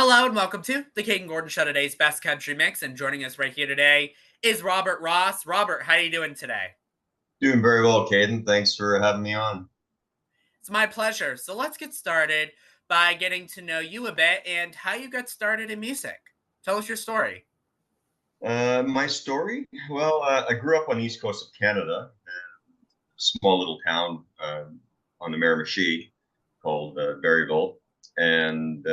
Hello and welcome to the Kayden Show, today's best country mix. And joining us right here today is Robert Ross. Robert, how are you doing today? Doing very well, Kayden. Thanks for having me on. It's my pleasure. So let's get started by getting to know you a bit and how you got started in music. Tell us your story. My story? Well, I grew up on the east coast of Canada, a small little town on the Miramichi called Berryville. And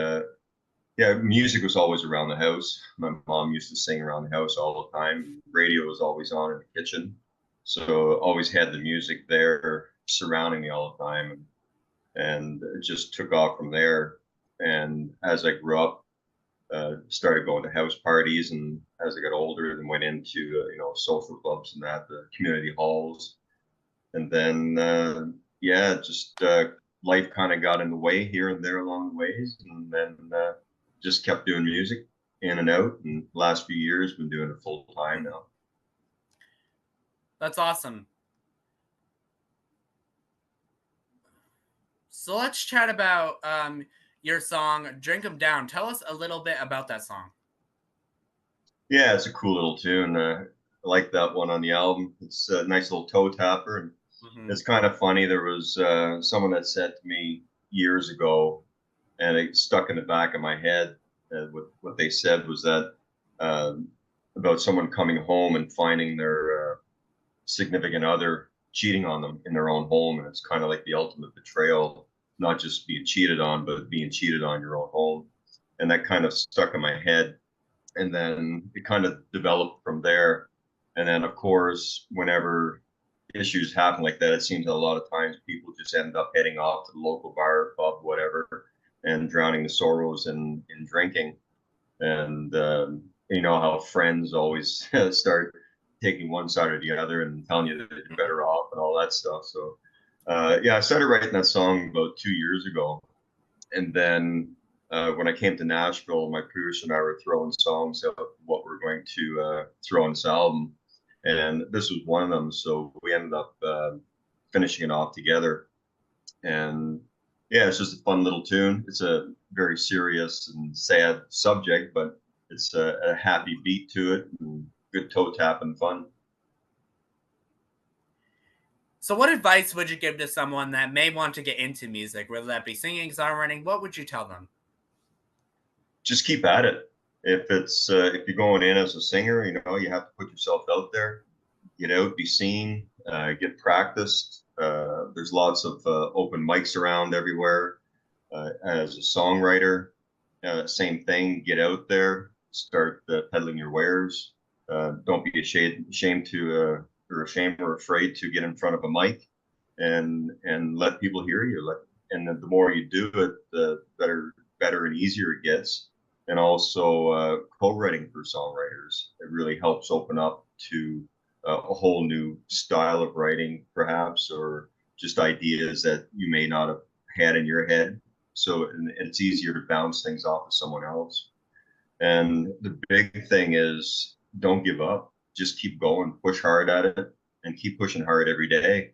yeah, music was always around the house. My mom used to sing around the house all the time. Radio was always on in the kitchen. So always had the music there surrounding me all the time. And it just took off from there. And as I grew up, started going to house parties, and as I got older, then went into social clubs and that the community halls, and then yeah, just life kind of got in the way here and there along the ways, and then just kept doing music in and out. And last few years, been doing it full time now. That's awesome. So let's chat about your song "Drink 'Em Down." Tell us a little bit about that song. Yeah, it's a cool little tune. I like that one on the album. It's a nice little toe tapper, and Mm-hmm. it's kind of funny. There was someone that said to me years ago, and it stuck in the back of my head. What they said was that um, about someone coming home and finding their significant other cheating on them in their own home, and it's kind of like the ultimate betrayal, not just being cheated on, but being cheated on your own home. And that kind of stuck in my head, and then it kind of developed from there. And then, of course, whenever issues happen like that, it seems that a lot of times people just end up heading off to the local bar, pub, whatever, and drowning the sorrows in drinking. And you know how friends always start taking one side or the other and telling you that you're better off and all that stuff. So yeah, I started writing that song about 2 years ago, and then when I came to Nashville, my producer and I were throwing songs out what we're going to throw on this album, and this was one of them. So we ended up finishing it off together, and yeah, it's just a fun little tune. It's a very serious and sad subject, but it's a happy beat to it, and good toe tap and fun. So, what advice would you give to someone that may want to get into music, whether that be singing, songwriting? What would you tell them? Just keep at it. If you're going in as a singer, you know you have to put yourself out there, get out, be seen, get practiced. There's lots of open mics around everywhere. As a songwriter, same thing. Get out there, start peddling your wares. Don't be ashamed to or ashamed or afraid to get in front of a mic, and let people hear you. And the more you do it, the better and easier it gets. And also co-writing for songwriters, it really helps open up to a whole new style of writing, perhaps, or just ideas that you may not have had in your head. So and it's easier to bounce things off of someone else. And the big thing is don't give up. Just keep going, push hard at it, and keep pushing hard every day.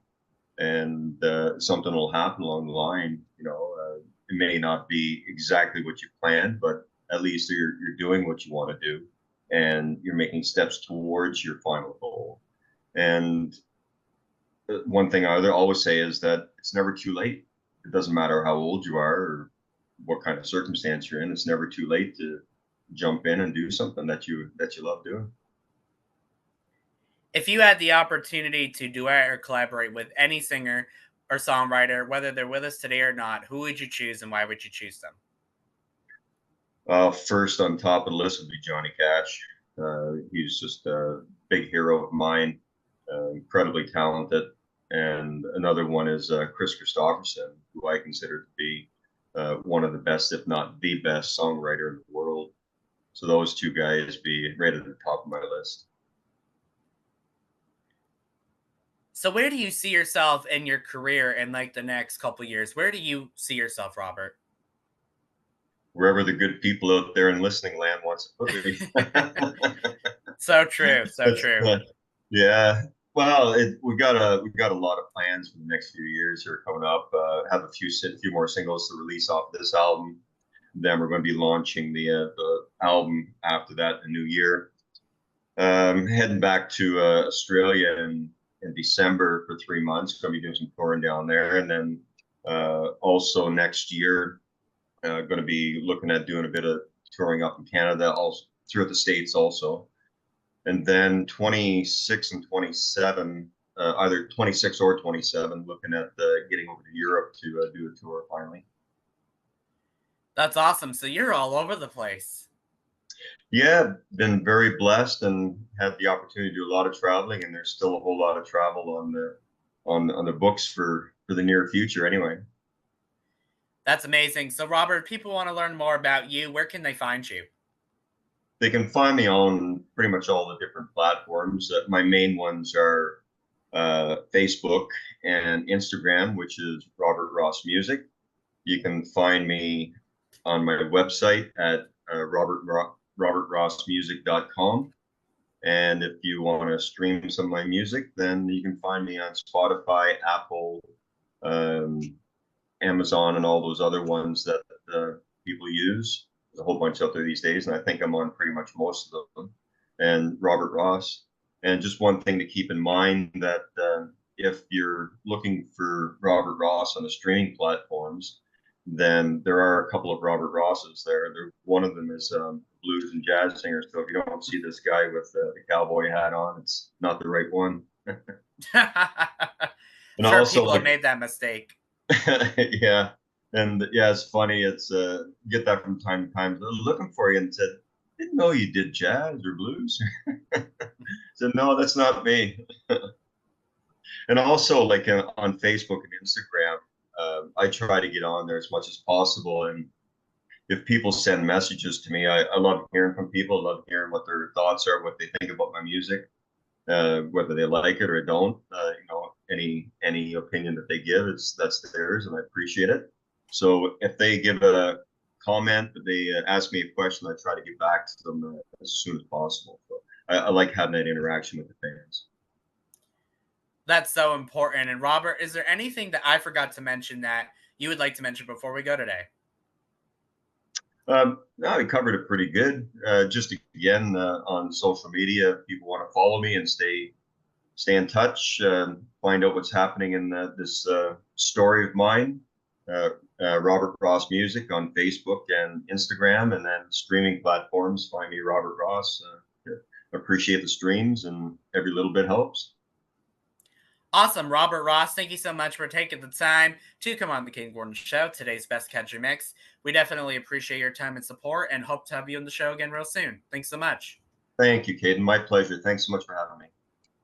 And something will happen along the line. It may not be exactly what you planned, but at least you're doing what you want to do, and you're making steps towards your final goal. And one thing I always say is that it's never too late. It doesn't matter how old you are or what kind of circumstance you're in. It's never too late to jump in and do something that you love doing. If you had the opportunity to duet or collaborate with any singer or songwriter, whether they're with us today or not, who would you choose and why would you choose them? First on top of the list would be Johnny Cash. He's just a big hero of mine, incredibly talented. And another one is Chris Christopherson, who I consider to be one of the best, if not the best, songwriter in the world. So those two guys be right at the top of my list. So where do you see yourself in your career in like the next couple years? Where do you see yourself, Robert? Wherever the good people out there in listening land wants to put me. So true, so That's, true. yeah. Well, we got a lot of plans for the next few years here coming up. Have a few more singles to release off of this album. Then we're going to be launching the album after that, the new year. Heading back to Australia in December for 3 months. Going to be doing some touring down there, and then also next year, going to be looking at doing a bit of touring up in Canada, also throughout the States also. And then 26 and 27, either 26 or 27, looking at getting over to Europe to do a tour finally. That's awesome. So you're all over the place. Yeah, been very blessed and had the opportunity to do a lot of traveling, and there's still a whole lot of travel on the books for the near future anyway. That's amazing. So, Robert, people want to learn more about you. Where can they find you? They can find me on pretty much all the different platforms. My main ones are Facebook and Instagram, which is Robert Ross Music. You can find me on my website at robertrossmusic.com. And if you want to stream some of my music, then you can find me on Spotify, Apple, um, Amazon, and all those other ones that people use. There's a whole bunch out there these days, and I think I'm on pretty much most of them. And Robert Ross. And just one thing to keep in mind that if you're looking for Robert Ross on the streaming platforms, then there are a couple of Robert Rosses there. One of them is blues and jazz singer. So if you don't see this guy with the cowboy hat on, it's not the right one. And Sure, also, people have like, made that mistake. yeah, and yeah, it's funny. It's get that from time to time. They're looking for you and said, "Didn't know you did jazz or blues." Said, "No, that's not me." And also, like on Facebook and Instagram, I try to get on there as much as possible. And if people send messages to me, I love hearing from people. I love hearing what their thoughts are, what they think about my music, whether they like it or don't. Any opinion that they give, that's theirs, and I appreciate it. So if they give a comment, if they ask me a question, I try to get back to them as soon as possible. So I like having that interaction with the fans. That's so important. And Robert, is there anything that I forgot to mention that you would like to mention before we go today? No, we covered it pretty good. Just again on social media, if people want to follow me and stay in touch, find out what's happening in this story of mine. Uh, Robert Ross Music on Facebook and Instagram, and then streaming platforms. Find me, Robert Ross. Appreciate the streams, and every little bit helps. Awesome. Robert Ross, thank you so much for taking the time to come on the Kayden Gordon Show, today's best country mix. We definitely appreciate your time and support and hope to have you on the show again real soon. Thanks so much. Thank you, Kayden. My pleasure. Thanks so much for having me.